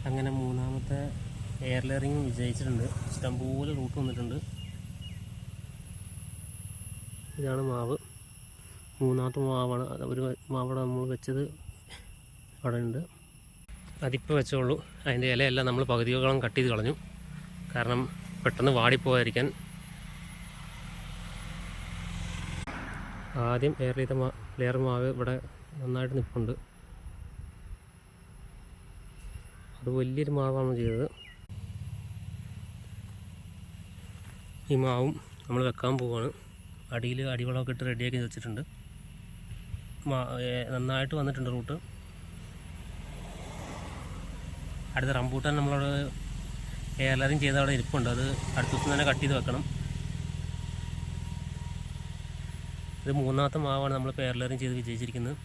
അങ്ങനെ മൂന്നാമത്തെ air layering വിജയിച്ചിട്ടുണ്ട്. ഇഷ്ടംപോലെ റൂട്ട് വന്നിട്ടുണ്ട്. ഇതാണ് മാവ്, മൂന്നാമത്തെ മാവാണ്. ഒരു മാവവിടെ നമ്മൾ വെച്ചത് അവിടെ ഉണ്ട്. അതിപ്പോൾ വെച്ചോളൂ. അതിൻ്റെ ഇലയെല്ലാം നമ്മൾ പകുതിയോളം കട്ട് ചെയ്ത് കളഞ്ഞു, കാരണം പെട്ടെന്ന് വാടിപ്പോകാതിരിക്കാൻ. ആദ്യം എയർ ചെയ്ത ലെയർ മാവ് ഇവിടെ നന്നായിട്ട് നിൽപ്പുണ്ട്. അത് വലിയൊരു മാവാണ് ചെയ്തത്. ഈ മാവും നമ്മൾ വെക്കാൻ പോവുകയാണ്. അടിയിൽ അടിവളമൊക്കെ ഇട്ട് റെഡിയാക്കി വെച്ചിട്ടുണ്ട്. നന്നായിട്ട് വന്നിട്ടുണ്ട് റൂട്ട്. അടുത്ത റംബൂട്ടാൻ നമ്മളവിടെ എയർ ലെയറിങ് ചെയ്ത് അവിടെ ഇരിപ്പുണ്ട്. അത് അടുത്ത ദിവസം തന്നെ കട്ട് ചെയ്ത് വെക്കണം. ഇത് മൂന്നാമത്തെ മാവാണ് നമ്മളിപ്പോൾ എയർ ലെയറിങ് ചെയ്ത് വിജയിച്ചിരിക്കുന്നത്.